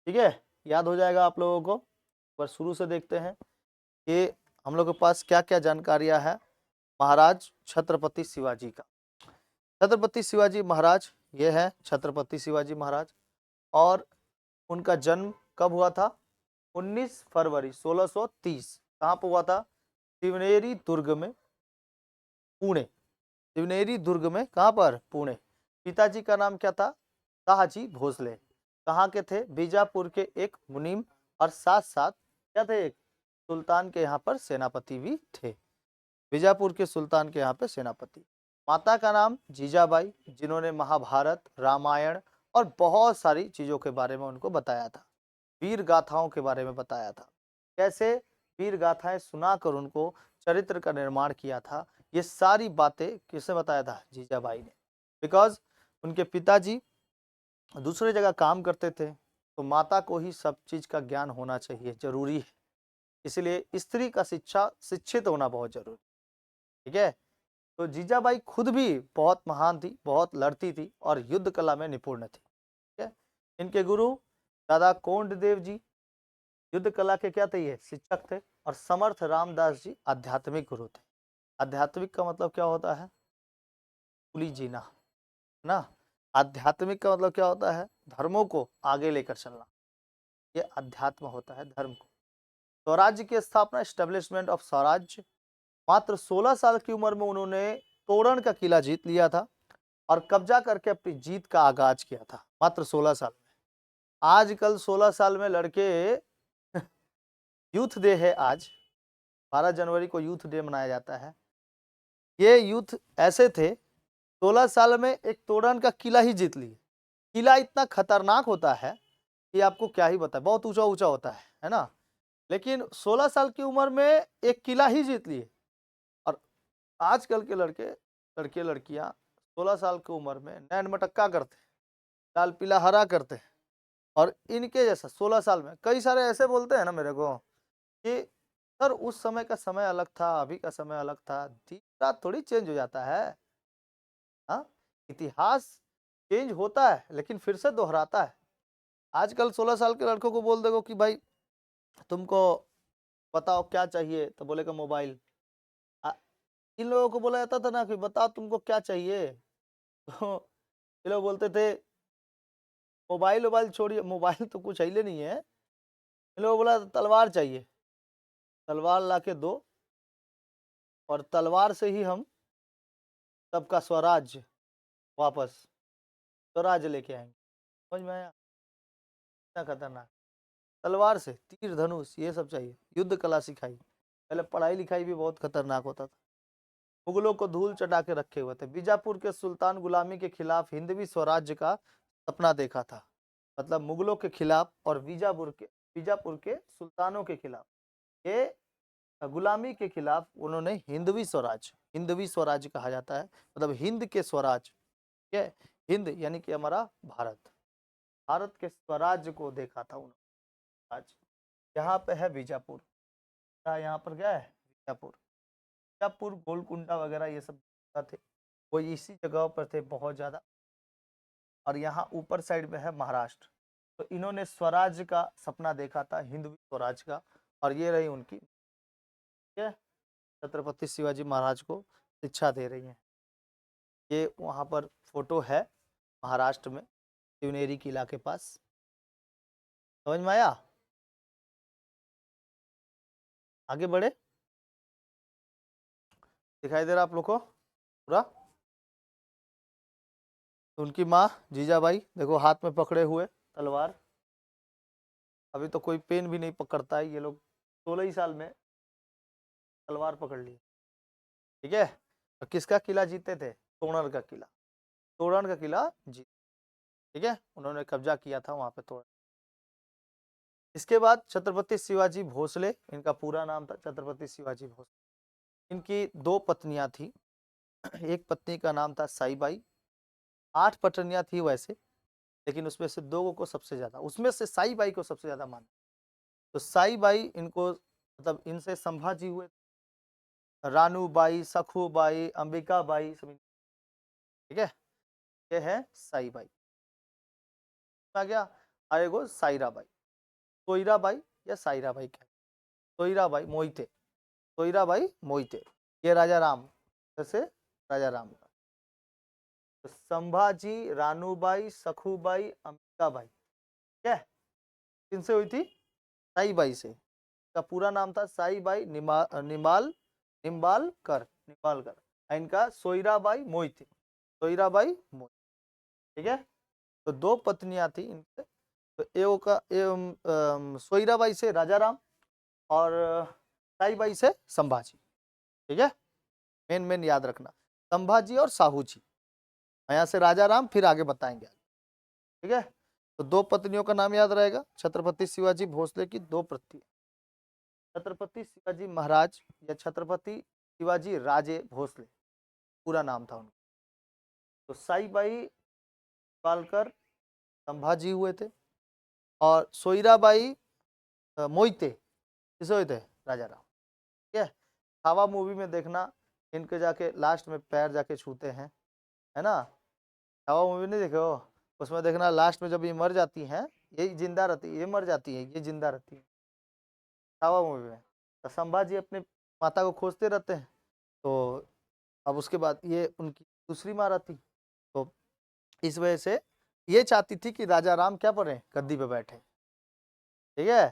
ठीक है, याद हो जाएगा आप लोगों को। पर शुरू से देखते हैं कि हम लोग के पास क्या क्या जानकारियां है महाराज छत्रपति शिवाजी का। छत्रपति शिवाजी महाराज ये है छत्रपति शिवाजी महाराज, और उनका जन्म कब हुआ था? 19 फरवरी 1630। कहाँ पर हुआ था? शिवनेरी दुर्ग में, पुणे। शिवनेरी दुर्ग में, कहाँ पर? पुणे। पिताजी का नाम क्या था? शाहजी भोसले। कहाँ के थे? बीजापुर के एक मुनीम, और साथ साथ क्या थे? एक सुल्तान के यहाँ पर सेनापति भी थे। बीजापुर के सुल्तान के यहाँ पे सेनापति। माता का नाम जीजाबाई, जिन्होंने महाभारत, रामायण और बहुत सारी चीजों के बारे में उनको बताया था। वीर गाथाओं के बारे में बताया था, कैसे वीर गाथाएं सुनाकर उनको चरित्र का निर्माण किया था। ये सारी बातें किसने बताया था? जीजाबाई ने। बिकॉज उनके पिताजी दूसरे जगह काम करते थे, तो माता को ही सब चीज का ज्ञान होना चाहिए, जरूरी है। इसलिए स्त्री का शिक्षित होना बहुत जरूरी। ठीक है, तो जीजाबाई खुद भी बहुत महान थी, बहुत लड़ती थी और युद्ध कला में निपुण थी। ठीक है, इनके गुरु दादा कोंडदेव जी युद्ध कला के क्या थे? ये शिक्षक थे। और समर्थ रामदास जी आध्यात्मिक गुरु थे। आध्यात्मिक का मतलब क्या होता है? खुली जीना ना। आध्यात्मिक का मतलब क्या होता है? धर्मों को आगे लेकर चलना। ये अध्यात्म होता है, धर्म को। स्वराज्य की स्थापना, एस्टेब्लिशमेंट ऑफ स्वराज्य, मात्र 16 साल की उम्र में उन्होंने तोरण का किला जीत लिया था और कब्जा करके अपनी जीत का आगाज किया था, मात्र 16 साल में। आजकल 16 साल में लड़के यूथ डे है आज, 12 जनवरी को यूथ डे मनाया जाता है। ये यूथ ऐसे थे, 16 साल में एक तोरण का किला ही जीत लिए। किला इतना खतरनाक होता है कि आपको क्या ही बताए, बहुत ऊंचा ऊंचा होता है ना। लेकिन 16 साल की उम्र में एक किला ही जीत लिए। और आजकल के लड़के लड़कियां 16 साल की उम्र में नैन मटक्का करते हैं, लाल पीला हरा करते हैं। और इनके जैसा 16 साल में कई सारे ऐसे बोलते हैं ना मेरे को कि सर उस समय का समय अलग था, अभी का समय अलग था। दिन रात थोड़ी चेंज हो जाता है। हाँ, इतिहास चेंज होता है लेकिन फिर से दोहराता है। आजकल 16 साल के लड़कों को बोल देखो कि भाई तुमको बताओ क्या चाहिए, तो बोलेगा मोबाइल। आ- इन लोगों को बोला जाता था ना कि बताओ तुमको क्या चाहिए, तो ये लोग बोलते थे मोबाइल, मोबाइल छोड़िए, मोबाइल तो कुछ है नहीं है। इन लोगों को बोला तलवार चाहिए, तलवार ला के दो, और तलवार से ही हम सबका स्वराज्य वापस स्वराज्य लेके आएंगे। समझ में आया? इतना खतरनाक। तलवार से तीर धनुष ये सब चाहिए, युद्ध कला सिखाई। पहले पढ़ाई लिखाई भी बहुत खतरनाक होता था। मुगलों को धूल चटा के रखे हुए थे। बीजापुर के सुल्तान गुलामी के खिलाफ हिंदवी स्वराज्य का सपना देखा था। मतलब मुगलों के खिलाफ और बीजापुर के सुल्तानों के खिलाफ, ये गुलामी के खिलाफ उन्होंने हिंदवी स्वराज्य कहा जाता है, मतलब हिंद के स्वराज्य। ठीक है, हिंद यानी कि हमारा भारत, भारत के स्वराज्य को देखा था उन्होंने। आज यहाँ पे है बीजापुर, यहाँ पर क्या है? बीजापुर। बीजापुर, गोलकुंडा वगैरह ये सब थे, वो इसी जगह पर थे बहुत ज्यादा। और यहाँ ऊपर साइड में है महाराष्ट्र। तो इन्होंने स्वराज्य का सपना देखा था, हिंदवी स्वराज का, और ये रही उनकी, ठीक है, छत्रपति शिवाजी महाराज को शिक्षा दे रही हैं। ये वहाँ पर फोटो है महाराष्ट्र में, शिवनेरी किला के पास। समझ में आया? आगे बढ़े, दिखाई दे रहा आप लोग को पूरा? तो उनकी माँ जीजाबाई देखो हाथ में पकड़े हुए तलवार। अभी तो कोई पेन भी नहीं पकड़ता है, ये लोग 16 ही साल में तलवार पकड़ ली। ठीक है, और किसका किला जीते थे? तोरण का किला। तोरण का किला जीत, ठीक है, उन्होंने कब्जा किया था वहां पे तोरण। इसके बाद छत्रपति शिवाजी भोसले, इनका पूरा नाम था छत्रपति शिवाजी भोसले। इनकी दो पत्नियां थी। एक पत्नी का नाम था साईबाई। 8 पत्नियां थी वैसे, लेकिन उसमें से दो को सबसे ज्यादा, उसमें से साईबाई को सबसे ज्यादा माना। तो साईबाई इनको, मतलब इनसे संभाजी हुए, रानूबाई, सखूबाई, अंबिकाबाई, ठीक है। ये है साईबाई। आ गया, और एगो सायराबाई। सोयराबाई या सायराबाई क्या, सोयराबाई मोहिते, सोयराबाई मोहिते, ये राजा राम, जैसे राजा राम का। तो संभाजी, रानूबाई, सखूबाई, अंबिकाबाई, क्या किनसे हुई थी? साईबाई से। का पूरा नाम था साईबाई निम्बालकर, निम्बालकर। इनका सोयराबाई मोहिते, सोयराबाई मोहिते, ठीक है। तो दो पत्नियां थी इनसे, तो सोयराबाई से राजा राम और साईबाई से संभाजी, ठीक है। मेन मेन याद रखना, संभाजी और साहू जी। यहाँ से राजा राम, फिर आगे बताएंगे, ठीक है। तो दो पत्नियों का नाम याद रहेगा, छत्रपति शिवाजी भोसले की दो पत्नी, छत्रपति शिवाजी महाराज या छत्रपति शिवाजी राजे भोसले पूरा नाम था उनका। तो साईबाई पालकर संभाजी हुए थे, और सोयराबाई मोहिते किसे हुए थे? राजा राम, ठीक है। छावा मूवी में देखना, इनके जाके लास्ट में पैर जाके छूते हैं, है ना। छावा मूवी नहीं देखे हो? उसमें देखना लास्ट में जब ये मर जाती हैं, ये जिंदा रहती है, ये मर जाती है, ये जिंदा रहती है, छावा मूवी में। तो संभाजी अपने माता को खोजते रहते हैं, तो अब उसके बाद ये उनकी दूसरी माँ रहती, तो इस वजह से ये चाहती थी कि राजा राम क्या बने, गद्दी पे बैठे, ठीक है।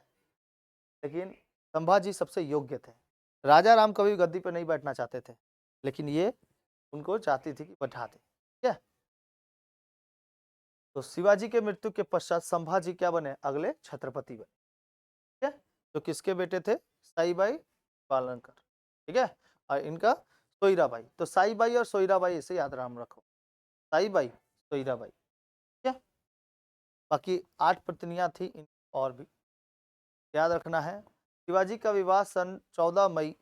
लेकिन संभाजी सबसे योग्य थे, राजा राम कभी गद्दी पे नहीं बैठना चाहते थे, लेकिन ये उनको चाहती थी कि बैठा दे, ठीक है। तो शिवाजी के मृत्यु के पश्चात संभाजी क्या बने? अगले छत्रपति बने, ठीक है। तो किसके बेटे थे? साईबाई पालनकर, ठीक है। और इनका सोयराबाई, तो साईबाई और सोयराबाई इसे याद राम रखो, साईबाई सोयराबाई, ठीक है। बाकी 8 पत्नियां थी और भी याद रखना है। शिवाजी का विवाह सन 14 मई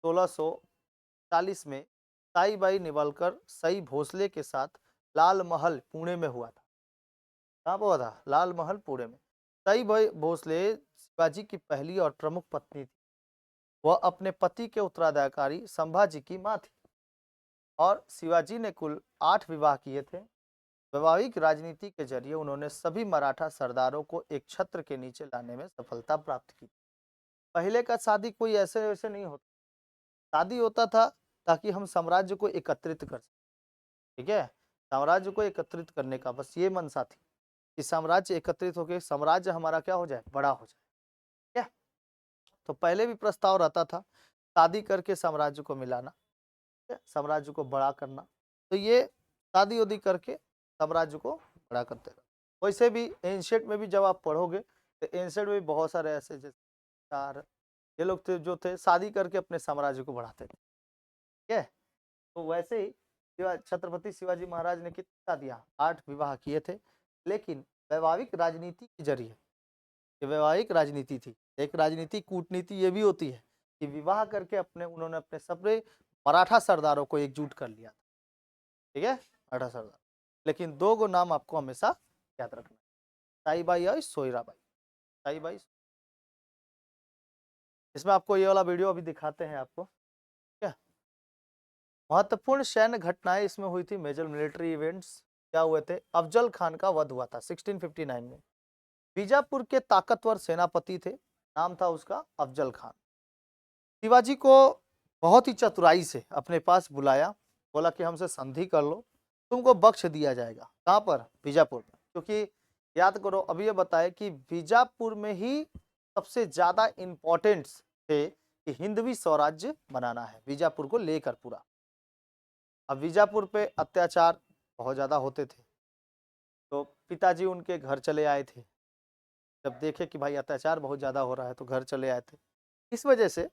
1640 में साईबाई निवलकर सई भोसले के साथ लाल महल पुणे में हुआ था। कहाँ पर हुआ था? लाल महल पुणे में। सईबाई भोसले शिवाजी की पहली और प्रमुख पत्नी थी। वह अपने पति के उत्तराधिकारी संभाजी की मां थी, और शिवाजी ने कुल 8 विवाह किए थे। वैवाहिक राजनीति के जरिए उन्होंने सभी मराठा सरदारों को एक छत्र के नीचे लाने में सफलता प्राप्त की। पहले का शादी कोई ऐसे वैसे नहीं होता, शादी होता था ताकि हम साम्राज्य को एकत्रित कर सकें, ठीक है। साम्राज्य को एकत्रित करने का बस ये मनसा थी कि साम्राज्य एकत्रित होकर साम्राज्य हमारा क्या हो जाए, बड़ा हो जाए, ठीक है। तो पहले भी प्रस्ताव रहता था शादी करके साम्राज्य को मिलाना, ठीक है, साम्राज्य को बड़ा करना। तो ये शादी उदी करके साम्राज्य को बड़ा करते रहे। वैसे भी एंशिएंट में भी जब आप पढ़ोगे तो एंशिएंट में भी बहुत सारे ऐसे जैसे चार ये लोग थे जो थे शादी करके अपने साम्राज्य को बढ़ाते थे, ठीक है। तो वैसे ही छत्रपति शिवाजी महाराज ने कितना दिया? 8 विवाह किए थे, लेकिन वैवाहिक राजनीति के जरिए, ये वैवाहिक राजनीति थी, एक राजनीति कूटनीति ये भी होती है कि विवाह करके उन्होंने अपने सभी मराठा सरदारों को एकजुट कर लिया था, ठीक है, मराठा सरदार। लेकिन 2 गो नाम आपको हमेशा याद रखना, साईबाई और सोयराबाई, साईबाई। इसमें आपको ये वाला वीडियो अभी दिखाते हैं आपको, क्या महत्वपूर्ण सैन्य घटनाएं इसमें हुई थी, मेजर मिलिट्री इवेंट्स क्या हुए थे? अफजल खान का वध हुआ था 1659 में। बीजापुर के ताकतवर सेनापति थे, नाम था उसका अफजल खान। शिवाजी को बहुत ही चतुराई से अपने पास बुलाया, बोला कि हमसे संधि कर लो, तुमको बख्श दिया जाएगा। कहाँ पर? बीजापुर में। क्योंकि याद करो अभी ये बताया कि बीजापुर में ही सबसे ज्यादा इंपॉर्टेंस थे कि हिंदवी स्वराज्य बनाना है, बीजापुर को लेकर पूरा। अब बीजापुर पे अत्याचार बहुत ज्यादा होते थे, तो पिताजी उनके घर चले आए थे। जब देखे कि भाई अत्याचार बहुत ज्यादा हो रहा है तो घर चले आए थे। इस वजह से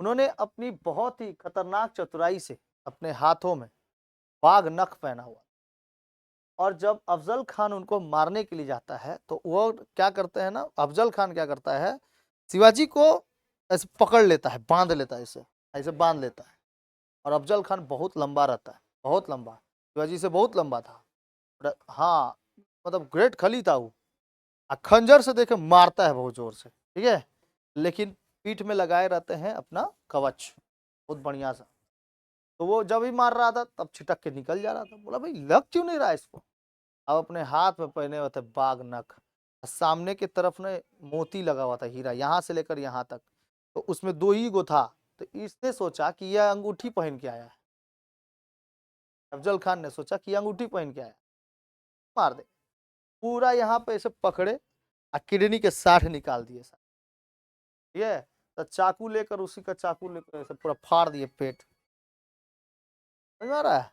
उन्होंने अपनी बहुत ही खतरनाक चतुराई से अपने हाथों में बाघ नख पहना हुआ, और जब अफजल खान उनको मारने के लिए जाता है तो वो क्या करते हैं ना, अफजल खान क्या करता है, शिवाजी को ऐसे पकड़ लेता है, बांध लेता है, इसे ऐसे बांध लेता है। और अफजल खान बहुत लंबा रहता है, बहुत लंबा, शिवाजी से बहुत लंबा था। हाँ, मतलब ग्रेट खली था वो। खंजर से देखे मारता है बहुत जोर से, ठीक है, लेकिन पीठ में लगाए रहते हैं अपना कवच बहुत बढ़िया सा। तो वो जब ही मार रहा था तब छिटक के निकल जा रहा था। बोला भाई लग क्यों नहीं रहा इसको? अब अपने हाथ में पहने हुए थे बाघ नख, सामने की तरफ ने मोती लगा हुआ था, हीरा, यहाँ से लेकर यहाँ तक, तो उसमें 2 ही गो था। तो इसने सोचा कि यह अंगूठी पहन के आया है। अफजल खान ने सोचा कि अंगूठी पहन के आया, मार दे। पूरा यहाँ पे ऐसे पकड़े और किडनी के 60 निकाल दिए सर। ठीक है, तो चाकू लेकर, उसी का चाकू लेकर ऐसे पूरा फाड़ दिए पेट। समझ में आ रहा है?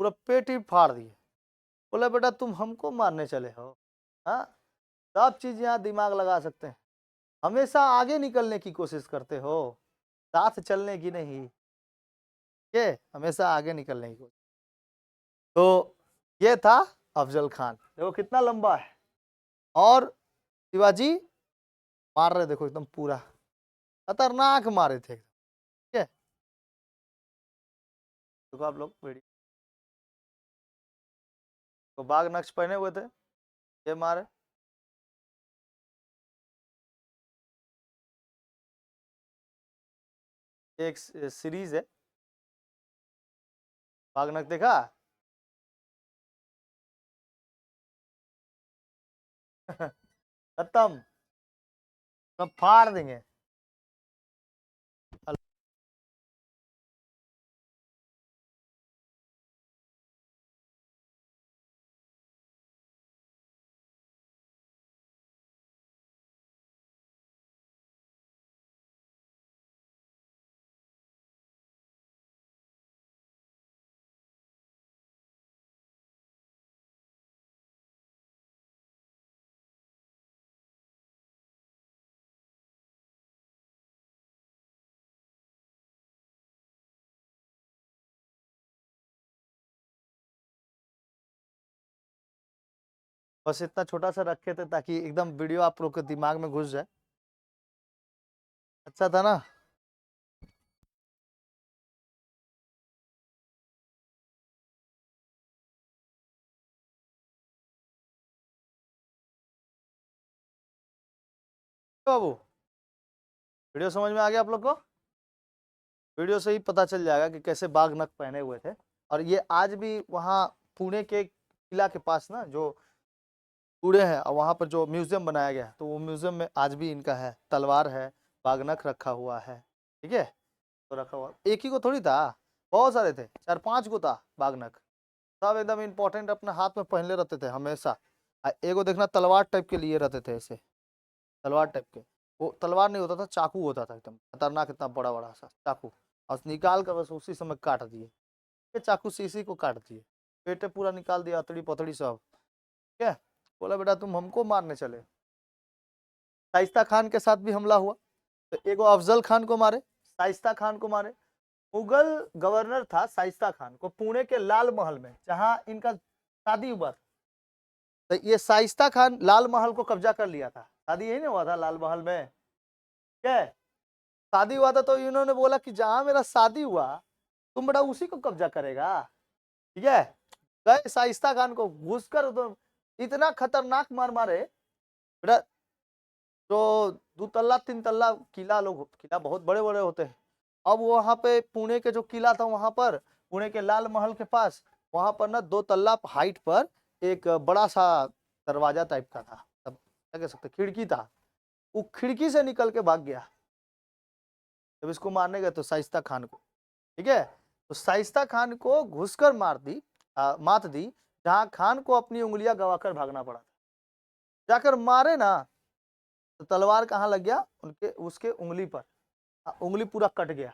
पूरा पेट ही फाड़ दिए। बोले बेटा तुम हमको मारने चले हो? हाँ, सब चीज यहाँ दिमाग लगा सकते हैं। हमेशा आगे निकलने की कोशिश करते हो, साथ चलने की नहीं। ये हमेशा आगे निकलने की कोशिश। तो ये था अफजल खान, देखो कितना लंबा है। और शिवाजी मार रहे, देखो एकदम पूरा खतरनाक मारे थे। ठीक है, देखो आप लोग वीडियो, तो बाघ नक्श पहने हुए थे, ये मारे। एक सीरीज है, बाघ नक्श देखा? खत्म, सब फाड़ देंगे। बस इतना छोटा सा रखे थे ताकि एकदम वीडियो आप लोग के दिमाग में घुस जाए। अच्छा था ना? बाबू, वीडियो समझ में आ गया आप लोग को? वीडियो से ही पता चल जाएगा कि कैसे बाघ नख पहने हुए थे। और ये आज भी वहाँ पुणे के किला के पास ना, जो पुणे है, और वहाँ पर जो म्यूजियम बनाया गया है, तो वो म्यूजियम में आज भी इनका है, तलवार है, बाघ नख रखा हुआ है। ठीक है, तो रखा हुआ एक ही को थोड़ी था, बहुत सारे थे, 4-5 को था बाघ नख। सब एकदम इम्पोर्टेंट अपने हाथ में पहनले रहते थे हमेशा। एगो देखना तलवार टाइप के लिए रहते थे ऐसे, तलवार टाइप के। वो तलवार नहीं होता था, चाकू होता था, एकदम खतरनाक, इतना बड़ा बड़ा सा चाकू। और निकाल कर बस उसी समय काट दिए, ये चाकू से इसी को काट दिए, पेटे पूरा निकाल दिया, अतड़ी पतड़ी सब। ठीक है, बोला बेटा तुम हमको मारने चले। शाइस्ता खान के साथ भी हमला हुआ, तो एगो अफजल खान को मारे, शाइस्ता खान को मारे। मुगल गवर्नर था शाइस्ता खान को, पुणे के लाल महल में, जहां इनका शादी हुआ था। तो ये शाइस्ता खान लाल महल को कब्जा कर लिया था, शादी यही ना हुआ था लाल महल में। क्या शादी हुआ था, तो इन्होंने बोला कि जहां मेरा शादी हुआ तुम बड़ा उसी को कब्जा करेगा। ठीक है, गए शाइस्ता खान को घुसकर तो इतना खतरनाक मार मारे बेटा। तो 2 तल्ला 3 तल्ला किला, लोग किला बहुत बड़े बड़े होते हैं। अब वहां पे पुणे के जो किला था, वहां पर पुणे के लाल महल के पास, वहां पर ना 2 तल्ला हाइट पर एक बड़ा सा दरवाजा टाइप का था, तब क्या कह सकते, खिड़की था। वो खिड़की से निकल के भाग गया जब इसको मारने गए तो शाइस्ता खान को। ठीक है, तो शाइस्ता खान को घुसकर मार दी, मात दी, जहां खान को अपनी उंगलियां गवाकर भागना पड़ा था। जाकर मारे ना, तो तलवार कहाँ लग गया, उनके उसके उंगली पर। उंगली पूरा कट गया,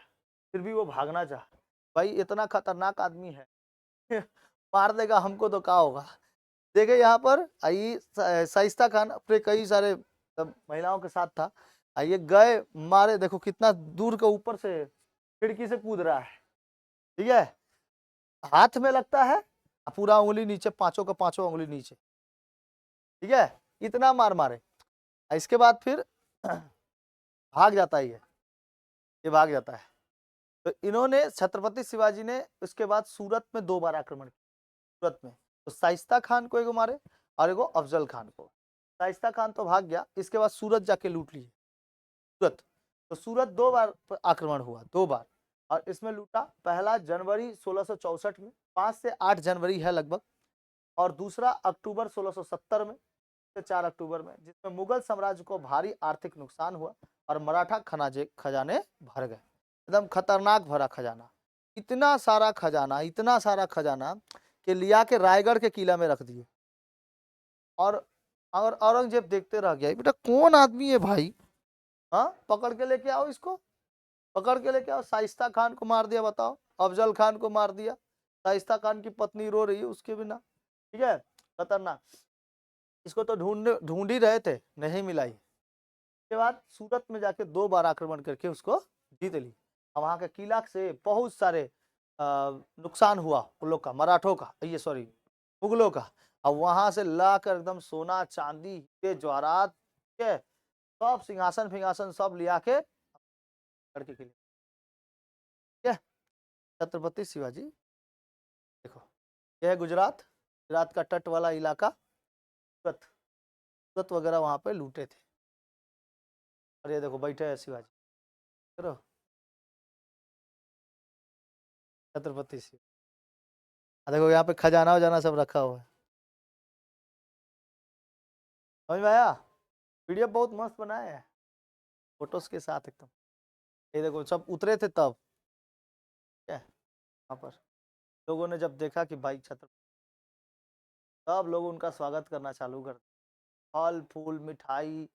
फिर भी वो भागना चाहा। भाई इतना खतरनाक आदमी है, मार देगा हमको तो क्या होगा। देखे यहाँ पर आई शाइस्ता खान अपने कई सारे सब महिलाओं के साथ था, आइए गए मारे, देखो कितना दूर के ऊपर से खिड़की से कूद रहा है। ठीक है, हाथ में लगता है, पूरा उंगली नीचे, पांचों का पांचों उंगली नीचे। ठीक है, इतना मार मारे। इसके बाद फिर भाग जाता है, ये भाग जाता है। तो इन्होंने, छत्रपति शिवाजी ने उसके बाद सूरत में 2 बार आक्रमण किया, सूरत में। तो शाइस्ता खान को एगो मारे और एगो अफजल खान को। शाइस्ता खान तो भाग गया, इसके बाद सूरत जाके लूट लिए, सूरत। तो सूरत 2 बार आक्रमण हुआ, 2 बार। और इसमें लूटा, पहला जनवरी 1664 में, 5 से 8 जनवरी है लगभग, और दूसरा अक्टूबर 1670 में। से 4 अक्टूबर में, जिसमें मुगल साम्राज्य को भारी आर्थिक नुकसान हुआ और मराठा खजाने भर गए। एकदम खतरनाक भरा खजाना, इतना सारा खजाना कि लिया के रायगढ़ के किला में रख दिए। और अगर औरंगजेब देखते रह गया, बेटा कौन आदमी है भाई, हाँ पकड़ के लेके आओ इसको, पकड़ के लेके आओ। शाइस्ता खान को मार दिया, बताओ, अफजल खान को मार दिया, शाइस्ता खान की पत्नी रो रही है उसके बिना, ठीक है, खतरनाक। इसको तो ढूंढ ही रहे थे, नहीं मिलाई। के बाद सूरत में जाके 2 बार आक्रमण करके उसको जीत ली। और वहां के किला से बहुत सारे नुकसान हुआ उन लोग का, मराठों का, ये सॉरी मुगलों का। और वहां से लाकर एकदम सोना चांदी के जवाहरात के सब सिंहासन फिंहासन सब लिया के करके किले, ठीक है। छत्रपति शिवाजी, देखो यह है गुजरात, गुजरात का तट वाला इलाका, सूरत, सूरत वगैरह वहां पे लूटे थे। और ये देखो बैठे हैं शिवाजी, करो छत्रपति शिवाजी। देखो यहाँ पे खजाना वजाना सब रखा हुआ है, समझ में आया। वीडियो बहुत मस्त बनाया है, फोटोज के साथ एकदम। ये देखो सब उतरे थे तब, क्या वहाँ पर लोगों ने जब देखा कि भाई छत्रपति, तब लोग उनका स्वागत करना चालू कर, फल फूल मिठाई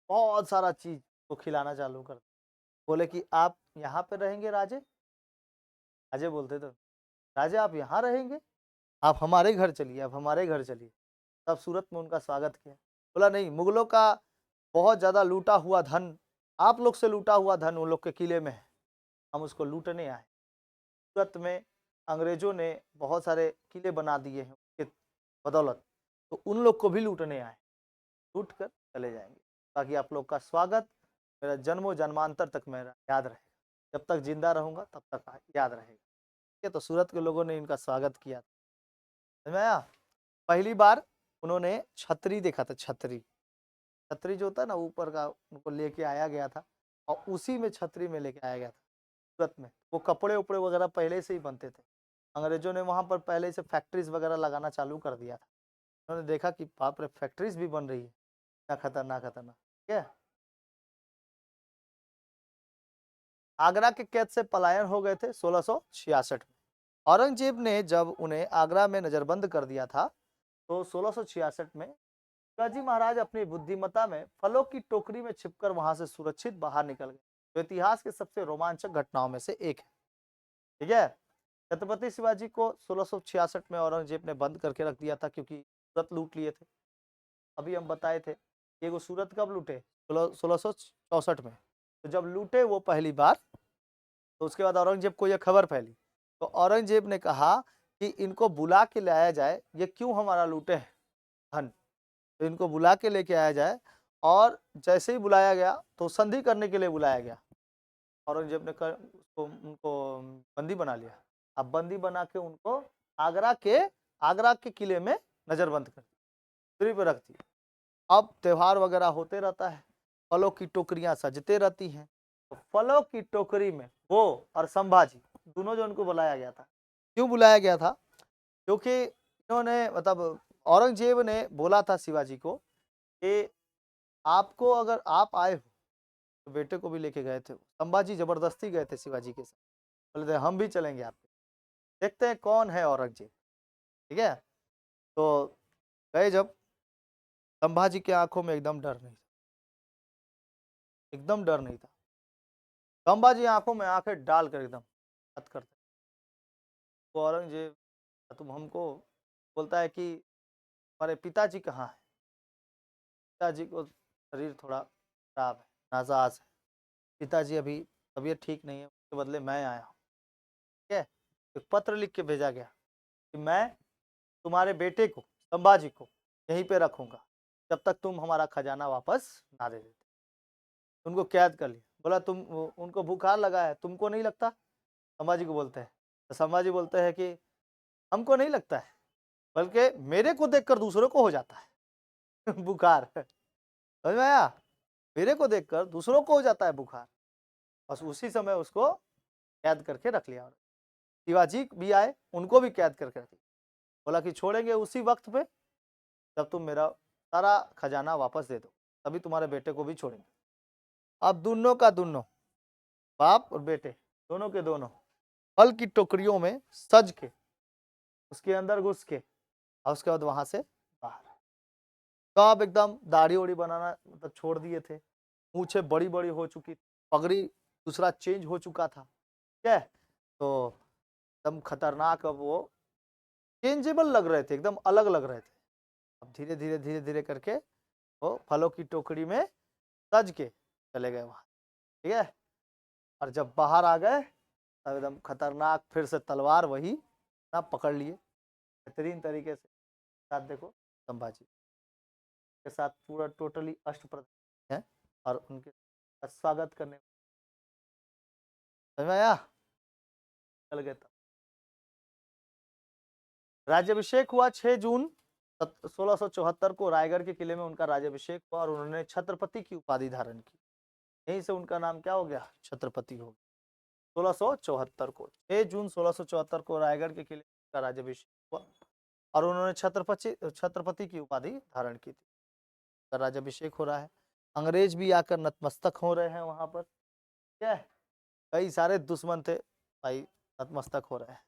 बहुत सारा चीज को खिलाना चालू कर। बोले कि आप यहाँ पे रहेंगे राजे, राजे बोलते तो, राजे आप यहाँ रहेंगे, आप हमारे घर चलिए, आप हमारे घर चलिए। तब सूरत में उनका स्वागत किया। बोला नहीं, मुगलों का बहुत ज्यादा लूटा हुआ धन, आप लोग से लूटा हुआ धन उन लोग के किले में है, हम उसको लूटने आए। सूरत में अंग्रेजों ने बहुत सारे किले बना दिए हैं उसके बदौलत, तो उन लोग को भी लूटने आए, लूट कर चले जाएंगे, ताकि आप लोग का स्वागत मेरा जन्मों जन्मांतर तक मेरा याद रहेगा, जब तक जिंदा रहूंगा तब तक याद रहेगा, ठीक है। तो सूरत के लोगों ने इनका स्वागत किया, समझ में आया। पहली बार उन्होंने छतरी देखा था, छतरी, छतरी जो होता है ना ऊपर का, उनको लेके आया गया था, और उसी में छतरी में लेके आया गया था सूरत में। वो कपड़े उपड़े वगैरह पहले से ही बनते थे, अंग्रेजों ने वहां पर पहले से फैक्ट्रीज वगैरह लगाना चालू कर दिया था। उन्होंने देखा कि बाप रे फैक्ट्रीज भी बन रही है, क्या खतरनाक खतरनाक, ठीक है। आगरा के कैद से पलायन हो गए थे 1666 में। औरंगजेब ने जब उन्हें आगरा में नजरबंद कर दिया था, तो 1666 में शिवाजी महाराज अपनी बुद्धिमत्ता में फलों की टोकरी में छिपकर वहां से सुरक्षित बाहर निकल गए, जो इतिहास के सबसे रोमांचक घटनाओं में से एक है, ठीक है। छत्रपति शिवाजी को 1666 में औरंगजेब ने बंद करके रख दिया था, क्योंकि सूरत लूट लिए थे। अभी हम बताए थे कि वो सूरत कब लूटे, 1664 में। तो जब लूटे वो पहली बार, तो उसके बाद औरंगजेब को यह खबर फैली, तो औरंगजेब ने कहा कि इनको बुला के लाया जाए, ये क्यों हमारा लूटे हैं धन, तो इनको बुला के लेके आया जाए। और जैसे ही बुलाया गया तो संधि करने के लिए बुलाया गया, औरंगजेब ने उनको बंदी बना लिया। अब बंदी बना के उनको आगरा के किले में नजरबंद कर दूरी पर रख दिया। अब त्योहार वगैरह होते रहता है, फलों की टोकरियां सजते रहती हैं, तो फलों की टोकरी में वो और संभाजी दोनों जो उनको बुलाया गया था, क्यों बुलाया गया था, क्योंकि इन्होंने मतलब औरंगजेब ने बोला था शिवाजी को कि आपको अगर आप आए हो, तो बेटे को भी लेके गए थे, संभाजी जबरदस्ती गए थे शिवाजी के साथ, बोले थे हम भी चलेंगे आपके, देखते हैं कौन है औरंगजेब, ठीक है। तो गए जब, संभाजी की आंखों में एकदम डर नहीं था, एकदम डर नहीं था। संभाजी आंखों में आंखें डालकर एकदम बात करते, तो औरंगजेब तुम हमको बोलता है कि हमारे पिताजी कहाँ है, पिताजी को शरीर थोड़ा खराब है, नाजाज है, पिताजी अभी तबीयत ठीक नहीं है, उसके बदले मैं आया हूँ, ठीक है। एक पत्र लिख के भेजा गया कि मैं तुम्हारे बेटे को संभाजी को यहीं पे रखूंगा जब तक तुम हमारा खजाना वापस ना दे देते। उनको कैद कर लिया, बोला तुम, उनको बुखार लगा है, तुमको नहीं लगता, संभाजी को बोलते हैं। तो संभाजी बोलते हैं कि हमको नहीं लगता है, बल्कि मेरे को देखकर दूसरों को हो जाता है बुखार समझ में आया, मेरे को देखकर दूसरों को हो जाता है बुखार। बस उसी समय उसको कैद करके रख लिया। शिवाजी भी आए, उनको भी कैद करके रख लिया, बोला कि छोड़ेंगे उसी वक्त पे जब तुम मेरा सारा खजाना वापस दे दो, तभी तुम्हारे बेटे को भी छोड़ेंगे। अब दोनों का दोनों, बाप और बेटे, दोनों के दोनों फल की टोकरियों में सज के उसके अंदर घुस के और उसके बाद वहां से बाहर। तो आप एकदम दाढ़ी उड़ी बनाना मतलब छोड़ दिए थे, मूछें बड़ी बड़ी हो चुकी, पगड़ी दूसरा चेंज हो चुका था, ठीक है। तो एकदम खतरनाक अब वो चेंजेबल लग रहे थे, एकदम अलग लग रहे थे। अब धीरे धीरे धीरे धीरे करके वो फलों की टोकरी में सज के चले गए वहां, ठीक है। और जब बाहर आ गए तब एकदम खतरनाक फिर से तलवार वही ना पकड़ लिए बेहतरीन तरीके से। साथ देखो संभाजी के साथ पूरा टोटली अष्टप्रधान है और उनके स्वागत करने समझ में आया। चल गए तब राज्याभिषेक हुआ 6 जून 1674 को रायगढ़ के किले में उनका राज्याभिषेक हुआ और उन्होंने छत्रपति की उपाधि धारण की। यहीं से उनका नाम क्या हो गया, छत्रपति हो गया। 1674 को 6 जून 1674 को रायगढ़ के किले में उनका राज्याभिषेक हुआ और उन्होंने छत्रपति की उपाधि धारण की थी। राज्याभिषेक हो रहा है, अंग्रेज भी आकर नतमस्तक हो रहे हैं वहां पर, क्या है, कई सारे दुश्मन थे भाई, नतमस्तक हो रहे हैं।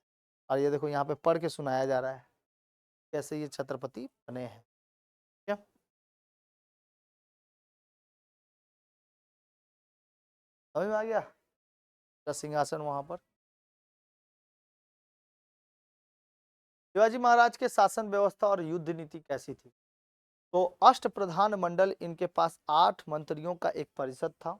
और ये देखो यहाँ पे पढ़ के सुनाया जा रहा है कैसे ये छत्रपति बने हैं, क्या समझ में आ गया। सिंहासन वहां पर शिवाजी महाराज के शासन व्यवस्था और युद्ध नीति कैसी थी। तो अष्ट प्रधान मंडल, इनके पास 8 मंत्रियों का एक परिषद था,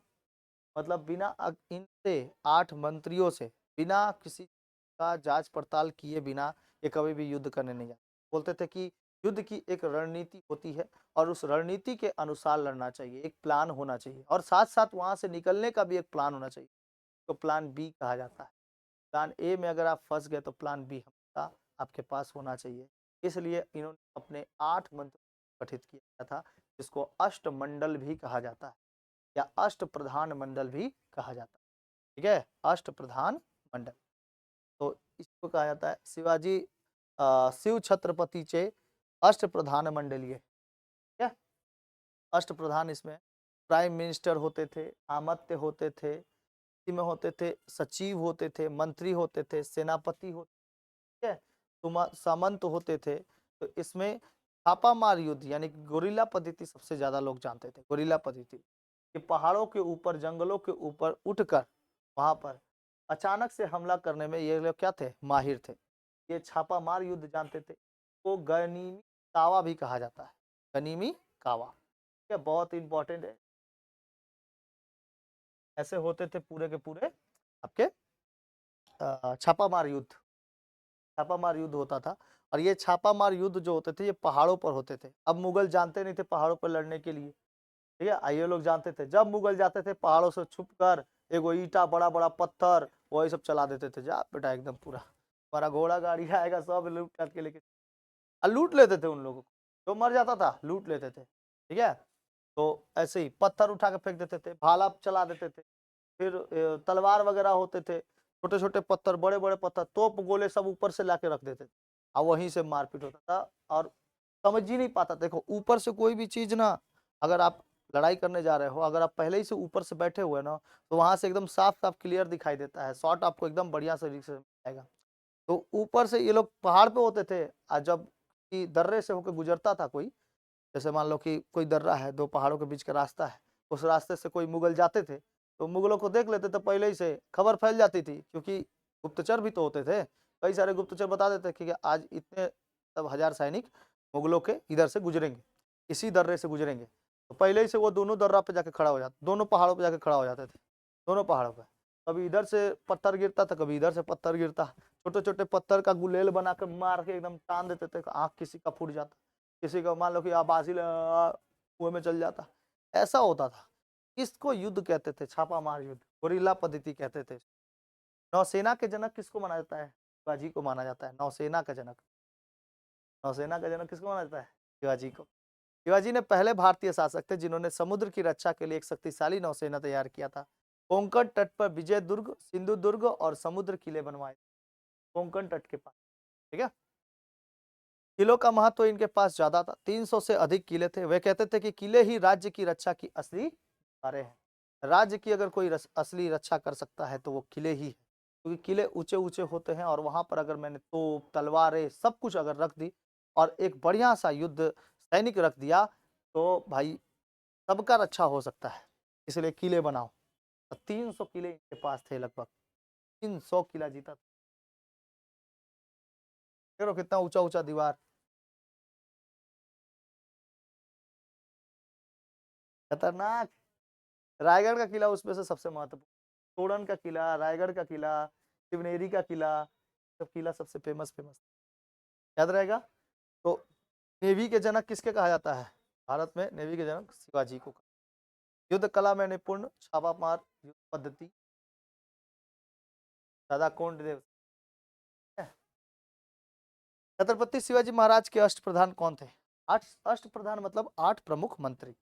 मतलब बिना इनसे 8 मंत्रियों से बिना किसी का जांच पड़ताल किए बिना ये कभी भी युद्ध करने नहीं जाते। बोलते थे कि युद्ध की एक रणनीति होती है और उस रणनीति के अनुसार लड़ना चाहिए, एक प्लान होना चाहिए और साथ साथ वहां से निकलने का भी एक प्लान होना चाहिए, तो प्लान बी कहा जाता है। प्लान ए में अगर आप फंस गए तो प्लान बी हमेशा आपके पास होना चाहिए। इसलिए इन्होंने अपने 8 मंत्री गठित किया था, जिसको अष्टमंडल भी कहा जाता है या अष्ट प्रधान मंडल भी कहा जाता है, ठीक है, अष्ट प्रधान मंडल। तो इसको कहा जाता है शिवाजी शिव छत्रपति चे अष्ट प्रधान मंडलीय, क्या अष्ट प्रधान, इसमें प्राइम मिनिस्टर होते थे, आमत्य होते थे, में होते थे, सचिव होते थे, मंत्री होते थे, सेनापति होते थे, सामंत होते थे। तो इसमें छापामार युद्ध यानी गोरिल्ला पद्धति सबसे ज्यादा लोग जानते थे। गोरिल्ला पद्धति कि पहाड़ों के ऊपर, जंगलों के ऊपर उठकर वहां पर अचानक से हमला करने में ये लोग क्या थे, माहिर थे। ये छापामार युद्ध जानते थे। वो गनीमी कावा भी कहा जाता है, गनीमी कावा, ये बहुत इंपॉर्टेंट है। ऐसे होते थे पूरे के पूरे आपके छापामार युद्ध, छापामार युद्ध होता था। और ये छापामार युद्ध जो होते थे ये पहाड़ों पर होते थे। अब मुगल जानते नहीं थे पहाड़ों पर लड़ने के लिए, ठीक है, ये लोग जानते थे। जब मुगल जाते थे पहाड़ों से छुप कर एगो ईटा, बड़ा बड़ा पत्थर, वही सब चला देते थे। जा बेटा एकदम पूरा हमारा घोड़ा गाड़ी आएगा सब लूट काट के लेके, लूट लेते थे उन लोगों को। जो मर जाता था लूट लेते थे, ठीक है। तो ऐसे ही पत्थर उठा के फेंक देते थे, भाला चला देते थे, फिर तलवार वगैरह होते थे, छोटे छोटे पत्थर, बड़े बड़े पत्थर, तोप गोले सब ऊपर से लाके रख देते थे और वहीं से मारपीट होता था। और समझ ही नहीं पाता, देखो ऊपर से कोई भी चीज ना, अगर आप लड़ाई करने जा रहे हो, अगर आप पहले ही से ऊपर से बैठे हुए ना, तो वहां से एकदम साफ साफ क्लियर दिखाई देता है, शॉट आपको एकदम बढ़िया से आएगा। तो ऊपर से ये लोग पहाड़ पे होते थे और जब कि दर्रे से होकर गुजरता था कोई, जैसे मान लो कि कोई दर्रा है, 2 पहाड़ों के बीच का रास्ता है, उस रास्ते से कोई मुगल जाते थे तो मुगलों को देख लेते थे, पहले ही से खबर फैल जाती थी, क्योंकि गुप्तचर भी तो होते थे। कई सारे गुप्तचर बता देते कि आज इतने सब 1000 सैनिक मुगलों के इधर से गुजरेंगे, इसी दर्रे से गुजरेंगे। तो पहले ही से वो दोनों दर्रा पे जाके खड़ा हो जाते, दोनों पहाड़ों पे जाके खड़ा हो जाते थे, दोनों पहाड़ों पे। कभी इधर से पत्थर गिरता था, कभी इधर से पत्थर गिरता, छोटे छोटे पत्थर का गुलेल बनाकर मार के एकदम तान देते थे, आंख किसी का फूट जाता, किसी का मान लो कि आबाजी कुएं में चल जाता। ऐसा होता था। इसको युद्ध कहते थे, छापामार युद्ध, गोरिल्ला पद्धति कहते थे। नौसेना के जनक किसको माना जाता है, शिवाजी को माना जाता है नौसेना का जनक। नौसेना का जनक किसको माना जाता है, शिवाजी को। शिवाजी ने पहले भारतीय शासक थे जिन्होंने समुद्र की रक्षा के लिए एक शक्तिशाली नौसेना तैयार किया था। कोंकण तट पर विजय दुर्ग, सिंधु दुर्ग और समुद्र किले बनवाए, कोंकण तट के पास, ठीक है। किलों का महत्व इनके पास ज्यादा था, 300 से अधिक किले थे। वे कहते थे कि किले ही राज्य की रक्षा की असली दीवारें हैं। राज्य की अगर कोई असली रक्षा कर सकता है तो वो किले ही है, क्योंकि किले ऊंचे ऊंचे होते हैं और वहां पर अगर मैंने तोप तलवारें सब कुछ अगर रख दी और एक बढ़िया सा युद्ध सैनिक रख दिया तो भाई सबका रक्षा हो सकता है। इसलिए किले बनाओ। 300 किले इनके पास थे, लगभग 300 किला जीता। देखो कितना ऊंचा ऊंचा दीवार, खतरनाक। रायगढ़ का किला उसमें से सबसे महत्वपूर्ण, तोरण का किला, रायगढ़ का किला, शिवनेरी का किला, सब किला सबसे फेमस फेमस याद रहेगा। तो नेवी के जनक किसके कहा जाता है? भारत में नेवी के जनक शिवाजी को। युद्ध कला में निपुण, छापा मार युद्ध पद्धति, दादा कोंड देव। छत्रपति शिवाजी महाराज के अष्ट प्रधान कौन थे? अष्ट प्रधान मतलब 8 प्रमुख मंत्री।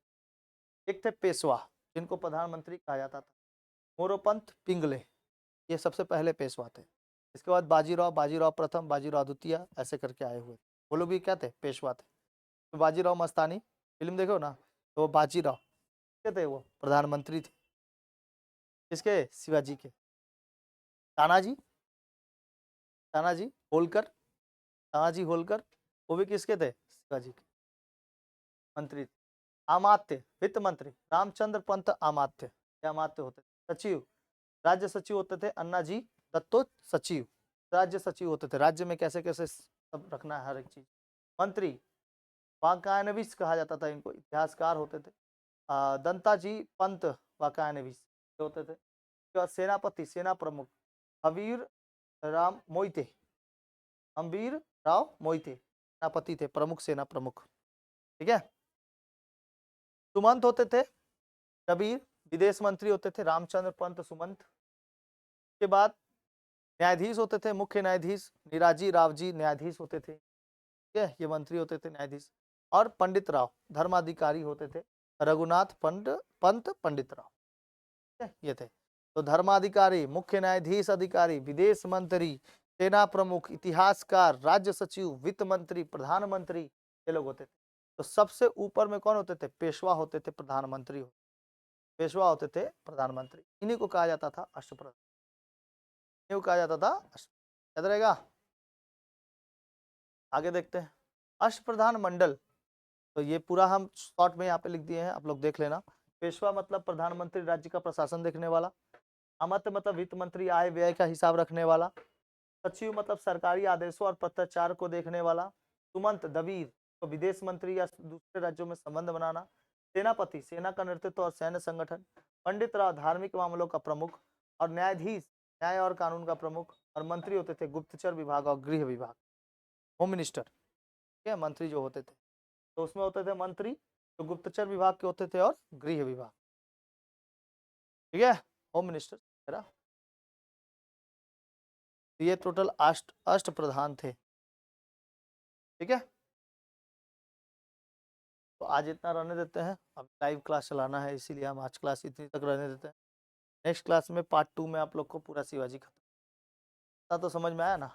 एक थे पेशवा, जिनको प्रधानमंत्री कहा जाता था, मोरोपंत पिंगले, ये सबसे पहले पेशवा थे। इसके बाद बाजीराव, बाजीराव प्रथम, बाजीराव द्वितीय, ऐसे करके आए हुए। वो लोग भी क्या थे? पेशवा थे। तो बाजीराव मस्तानी फिल्म देखो ना, तो वो बाजीराव क्या थे? वो प्रधानमंत्री थे। किसके? शिवाजी के। तानाजी, तानाजी होलकर, तानाजी होलकर, वो भी किसके थे? शिवाजी के मंत्री थे। अमात्य, वित्त मंत्री रामचंद्र पंत अमात्य, क्या अमात्य होते थे? सचिव, राज्य सचिव होते थे अन्नाजी दत्तो सचिव, राज्य सचिव होते थे। राज्य में कैसे कैसे सब रखना है हर एक चीज। मंत्री वाकायनविश कहा जाता था इनको, इतिहासकार होते थे। दंताजी पंत वाकायनविश होते थे। उसके बाद सेनापति, सेना प्रमुख हवीर राम मोहिते, हम्बीर राव मोहिते सेनापति थे, प्रमुख सेना प्रमुख। ठीक है। सुमंत होते थे कबीर, विदेश मंत्री होते थे रामचंद्र पंत सुमंत। के बाद न्यायाधीश होते थे, मुख्य न्यायाधीश निराजी रावजी न्यायाधीश होते थे। ठीक है, ये मंत्री होते थे न्यायाधीश। और पंडित राव धर्माधिकारी होते थे, रघुनाथ पंत पंडित राव। ठीक है, ये थे। तो धर्माधिकारी, मुख्य न्यायाधीश अधिकारी, विदेश मंत्री, सेना प्रमुख, इतिहासकार, राज्य सचिव, वित्त मंत्री, प्रधानमंत्री, ये लोग होते थे। तो सबसे ऊपर में कौन होते थे? पेशवा होते थे, प्रधानमंत्री होते, पेशवा होते थे प्रधानमंत्री। इन्हीं को कहा जाता था अष्टप्रधान, इन्हीं को कहा जाता था याद रहेगा। आगे देखते हैं अष्टप्रधान मंडल। तो ये पूरा हम शॉर्ट में यहाँ पे लिख दिए हैं, आप लोग देख लेना। पेशवा मतलब प्रधानमंत्री, राज्य का प्रशासन देखने वाला। अमात्य मतलब वित्त मंत्री, आय व्यय का हिसाब रखने वाला। सचिव मतलब सरकारी आदेशों और पत्राचार को देखने वाला। सुमंत दबीर तो विदेश मंत्री या दूसरे राज्यों में संबंध बनाना। सेनापति सेना का नेतृत्व और सैन्य संगठन। पंडित राव धार्मिक मामलों का प्रमुख। और न्यायाधीश न्याय और कानून का प्रमुख। और मंत्री होते थे गुप्तचर विभाग और गृह विभाग, होम मिनिस्टर। ठीक है, मंत्री जो होते थे तो उसमें होते थे मंत्री जो गुप्तचर विभाग के होते थे और गृह विभाग। ठीक है, होम मिनिस्टर। ये टोटल अष्ट प्रधान थे। ठीक है, तो आज इतना रहने देते हैं, अब लाइव क्लास चलाना है इसीलिए हम आज क्लास इतनी तक रहने देते हैं। नेक्स्ट क्लास में पार्ट 2 में आप लोग को पूरा शिवाजी खत्म, तो समझ में आया ना।